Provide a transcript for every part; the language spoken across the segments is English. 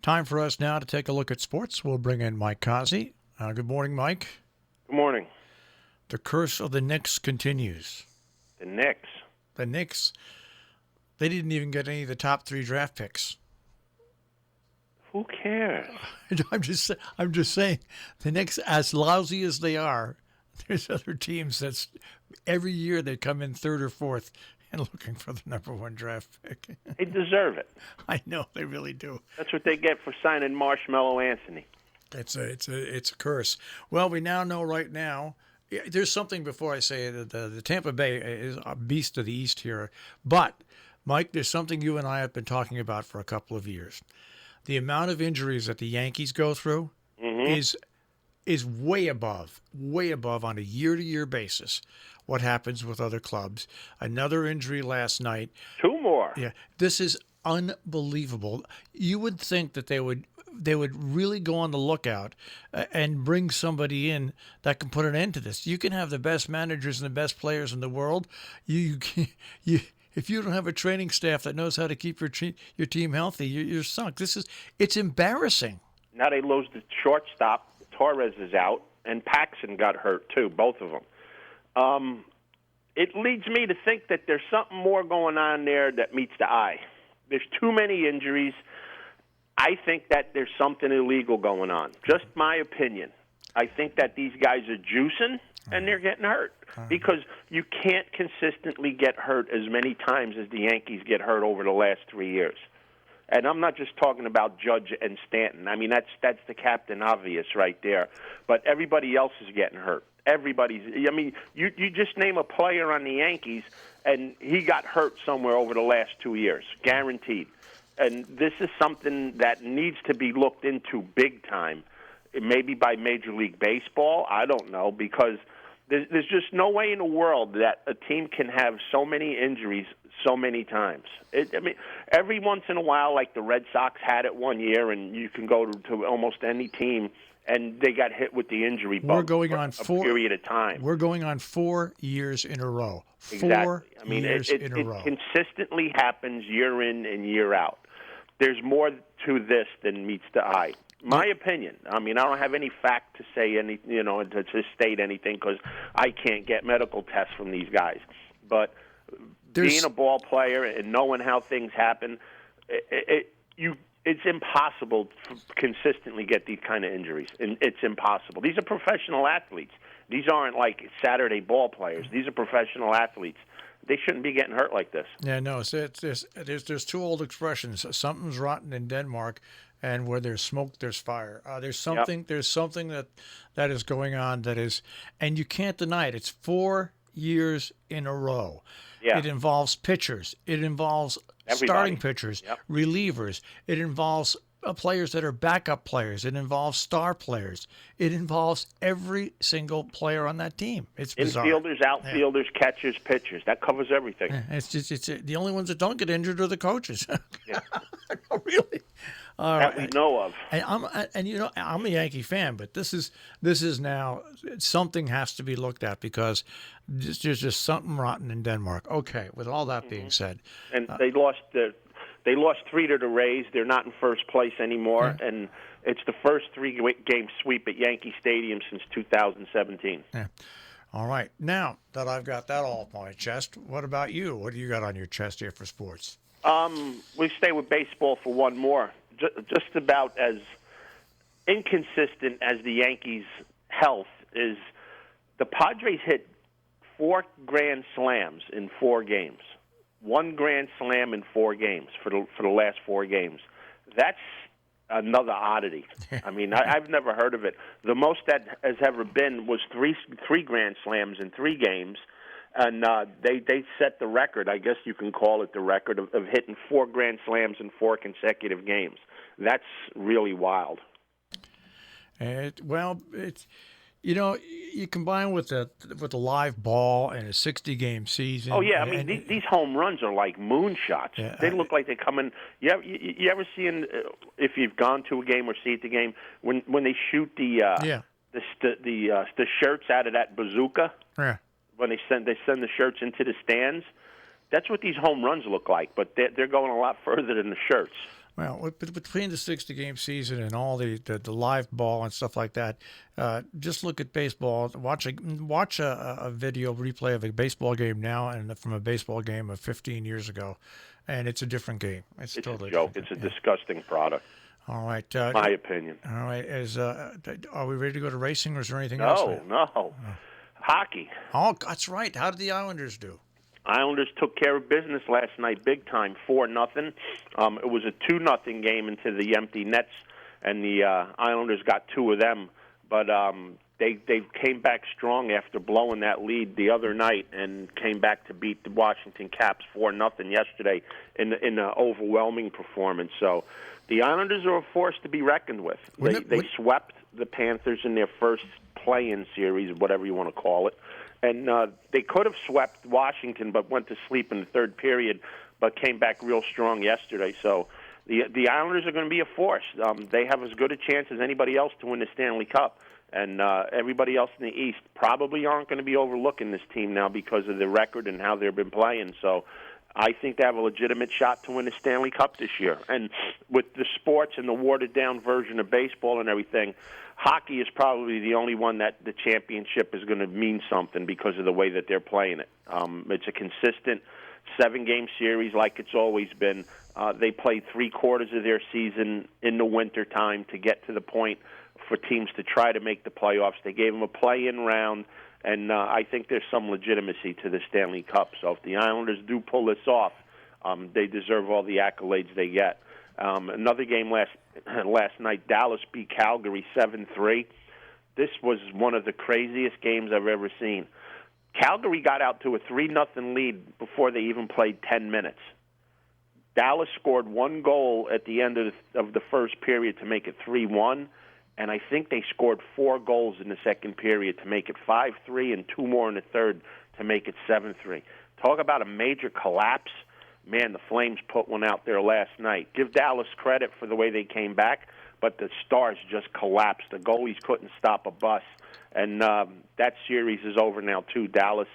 Time for us now to take a look at sports. We'll bring in Mike Cozzi. Good morning, Mike. Good morning. The curse of the Knicks continues. The Knicks? The Knicks, they didn't even get any of the top 3 draft picks. Who cares? I'm just saying, the Knicks, as lousy as they are, there's other teams that's every year they come in 3rd or 4th and looking for the number 1 draft pick. They deserve it. I know, they really do. That's what they get for signing Marshmallow Anthony. It's a curse. Well, we now know right now. There's something before I say that the Tampa Bay is a beast of the East here, but Mike, there's something you and I have been talking about for a couple of years. The amount of injuries that the Yankees go through is way above on a year-to-year basis what happens with other clubs. Another injury last night. 2 more. Yeah, this is unbelievable. You would think that they would really go on the lookout and bring somebody in that can put an end to this. You can have the best managers and the best players in the world. If you don't have a training staff that knows how to keep your team healthy, you're sunk. It's embarrassing. Now they lose the shortstop. Torres is out, and Paxson got hurt too, both of them. It leads me to think that there's something more going on there that meets the eye. There's too many injuries. I think that there's something illegal going on. Just my opinion. I think that these guys are juicing, and they're getting hurt because you can't consistently get hurt as many times as the Yankees get hurt over the last 3 years. And I'm not just talking about Judge and Stanton. I mean, that's the captain obvious right there. But everybody else is getting hurt. You just name a player on the Yankees, and he got hurt somewhere over the last 2 years, guaranteed. And this is something that needs to be looked into big time, maybe by Major League Baseball. I don't know, because there's just no way in the world that a team can have so many injuries so many times. Every once in a while, like the Red Sox had it one year, and you can go to almost any team, and they got hit with the injury bug for a period of time. We're going on 4 years in a row. Exactly. In a row. It consistently happens year in and year out. There's more to this than meets the eye. My opinion. I don't have any fact to say to state anything because I can't get medical tests from these guys. But being a ball player and knowing how things happen, it's impossible to consistently get these kind of injuries. And it's impossible. These are professional athletes. These aren't like Saturday ball players. These are professional athletes. They shouldn't be getting hurt like this. Yeah, no. There's 2 old expressions. Something's rotten in Denmark, and where there's smoke, there's fire. There's something that is going on that is, and you can't deny it. It's 4 years in a row. Yeah. It involves pitchers. It involves starting pitchers, relievers. It involves players that are backup players. It involves star players. It involves every single player on that team. It's bizarre. Infielders, outfielders, catchers, pitchers. That covers everything. It's the only ones that don't get injured are the coaches. Yeah. Really. That we know of. And I'm a Yankee fan, but this is now something has to be looked at because there's just something rotten in Denmark. Okay, with all that being said, and they lost 3 to the Rays. They're not in first place anymore, and it's the first 3-game sweep at Yankee Stadium since 2017. Yeah. All right, now that I've got that all off my chest, what about you? What do you got on your chest here for sports? We stay with baseball for one more. Just about as inconsistent as the Yankees' health is, the Padres hit 4 grand slams in 4 games. 1 grand slam in 4 games for the last 4 games. That's another oddity. I've never heard of it. The most that has ever been was three grand slams in 3 games. And they set the record, I guess you can call it the record, of hitting 4 grand slams in 4 consecutive games. That's really wild. You combine with the live ball and a 60-game season. Oh yeah, these home runs are like moonshots. Yeah, they look like they come in. You ever seen if you've gone to a game or see at the game when they shoot the shirts out of that bazooka? Yeah. When they send the shirts into the stands, that's what these home runs look like. But they're going a lot further than the shirts. Well, between the 60-game season and all the live ball and stuff like that, just look at baseball. Watch a video replay of a baseball game now and from a baseball game of 15 years ago, and it's a different game. It's totally a joke. different. It's a disgusting product. All right. My opinion. All right. Are we ready to go to racing, or is there anything else? No. Hockey. Oh, that's right. How did the Islanders do? Islanders took care of business last night, big time, 4-0. It was a 2-0 game into the empty nets, and the Islanders got two of them. But they came back strong after blowing that lead the other night, and came back to beat the Washington Caps 4-0 yesterday in an overwhelming performance. So the Islanders are a force to be reckoned with. They swept the Panthers in their first play-in series, whatever you want to call it. And they could have swept Washington, but went to sleep in the third period, but came back real strong yesterday. So the Islanders are going to be a force. They have as good a chance as anybody else to win the Stanley Cup. And everybody else in the East probably aren't going to be overlooking this team now because of the record and how they've been playing. So I think they have a legitimate shot to win the Stanley Cup this year. And with the sports and the watered-down version of baseball and everything, hockey is probably the only one that the championship is going to mean something because of the way that they're playing it. It's a consistent 7-game series like it's always been. They played 3/4 of their season in the wintertime to get to the point for teams to try to make the playoffs. They gave them a play-in round, and I think there's some legitimacy to the Stanley Cup. So if the Islanders do pull this off, they deserve all the accolades they get. Another game last night, Dallas beat Calgary 7-3. This was one of the craziest games I've ever seen. Calgary got out to a 3-0 lead before they even played 10 minutes. Dallas scored one goal at the end of the first period to make it 3-1, and I think they scored 4 goals in the second period to make it 5-3 and 2 more in the third to make it 7-3. Talk about a major collapse. Man, the Flames put one out there last night. Give Dallas credit for the way they came back, but the Stars just collapsed. The goalies couldn't stop a bus, and that series is over now too. Dallas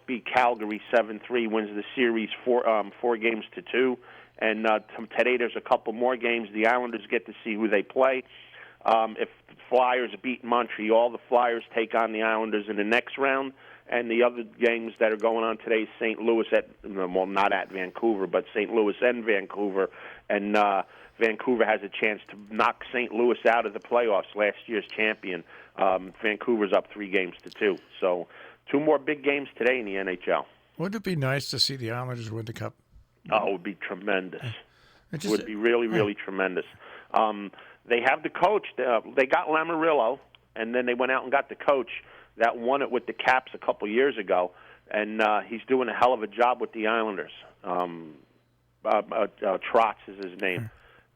beat Calgary 7-3, wins the series 4-2, and today there's a couple more games. The Islanders get to see who they play. If the Flyers beat Montreal, the Flyers take on the Islanders in the next round. And the other games that are going on today, St. Louis not at Vancouver, but St. Louis and Vancouver. And Vancouver has a chance to knock St. Louis out of the playoffs, last year's champion. Vancouver's up 3-2. So 2 more big games today in the NHL. Wouldn't it be nice to see the Islanders win the Cup? Oh, it would be tremendous. It would be really, really tremendous. They have the coach. They got Lamoriello, and then they went out and got the coach that won it with the Caps a couple years ago, and he's doing a hell of a job with the Islanders. Trotz is his name.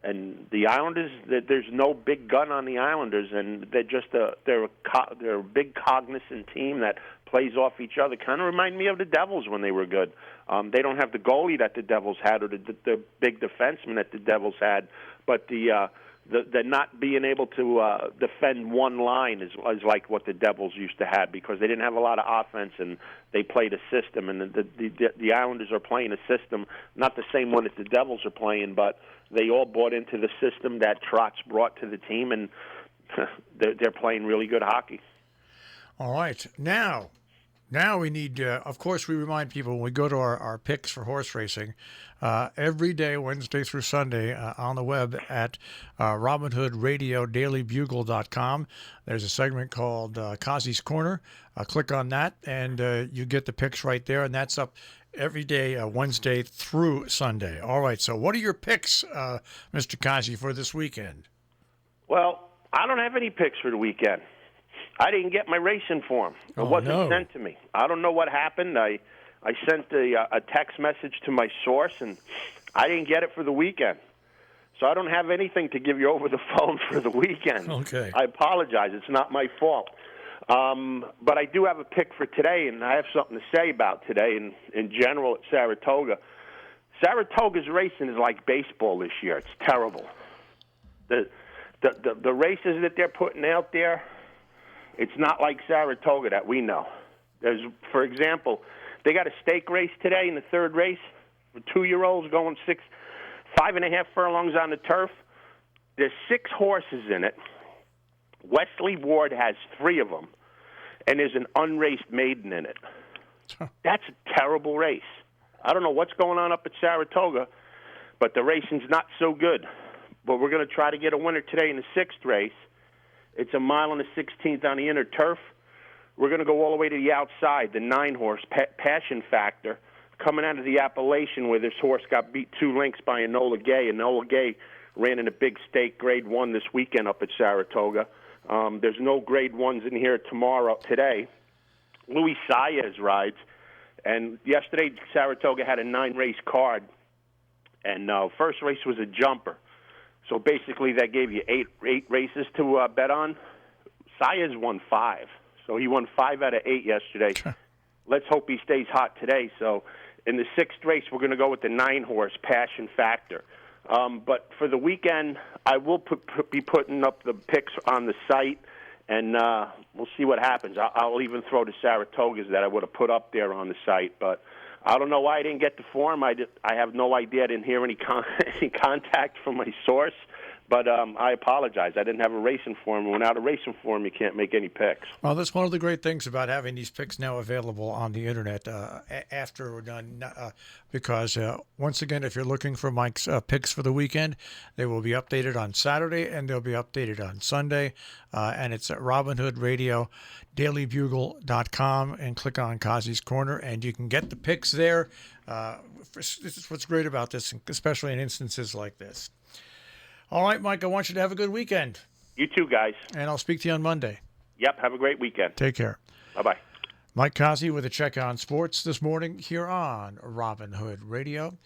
And the Islanders, there's no big gun on the Islanders, and they're just they're a big cognizant team that plays off each other. Kind of remind me of the Devils when they were good. They don't have the goalie that the Devils had or the big defenseman that the Devils had, but the not being able to defend one line is like what the Devils used to have, because they didn't have a lot of offense and they played a system. And the Islanders are playing a system, not the same one that the Devils are playing, but they all bought into the system that Trotz brought to the team, and they're playing really good hockey. All right. Now we need, of course, we remind people when we go to our picks for horse racing, every day, Wednesday through Sunday, on the web at RobinHoodRadioDailyBugle.com. There's a segment called COZZI'S Corner. Click on that, and you get the picks right there, and that's up every day, Wednesday through Sunday. All right, so what are your picks, Mr. Cozzi, for this weekend? Well, I don't have any picks for the weekend. I didn't get my racing form. It wasn't sent to me. I don't know what happened. I sent a text message to my source, and I didn't get it for the weekend. So I don't have anything to give you over the phone for the weekend. Okay. I apologize. It's not my fault. But I do have a pick for today, and I have something to say about today in general at Saratoga. Saratoga's racing is like baseball this year. It's terrible. The races that they're putting out there, it's not like Saratoga that we know. There's, for example, they got a stake race today in the third race for 2-year-olds going 5.5 furlongs on the turf. There's 6 horses in it. Wesley Ward has 3 of them, and there's an unraced maiden in it. That's a terrible race. I don't know what's going on up at Saratoga, but the racing's not so good. But we're going to try to get a winner today in the 6th race. It's a mile and a 16th on the inner turf. We're going to go all the way to the outside, the 9-horse, Passion Factor, coming out of the Appalachian where this horse got beat 2 lengths by Enola Gay. Enola Gay ran in a big stake, Grade 1, this weekend up at Saratoga. There's no Grade 1s in here today. Louis Saez rides. And yesterday, Saratoga had a 9-race card. And first race was a jumper. So basically, that gave you eight races to bet on. Saez won 5. So he won 5 out of 8 yesterday. Let's hope he stays hot today. So in the 6th race, we're going to go with the 9-horse, Passion Factor. But for the weekend, I will be putting up the picks on the site, and we'll see what happens. I'll even throw the Saratogas that I would have put up there on the site. But I don't know why I didn't get the form. I have no idea. I didn't hear any contact from my source. But I apologize. I didn't have a racing form. And without a racing form, you can't make any picks. Well, that's one of the great things about having these picks now available on the Internet after we're done. Because, once again, if you're looking for Mike's picks for the weekend, they will be updated on Saturday and they'll be updated on Sunday. And it's at Robin Hood Radio, dailybugle.com, and click on COZZI'S Corner, and you can get the picks there. This is what's great about this, especially in instances like this. All right, Mike, I want you to have a good weekend. You too, guys. And I'll speak to you on Monday. Yep, have a great weekend. Take care. Bye-bye. Mike Cozzi with a check on sports this morning here on Robin Hood Radio.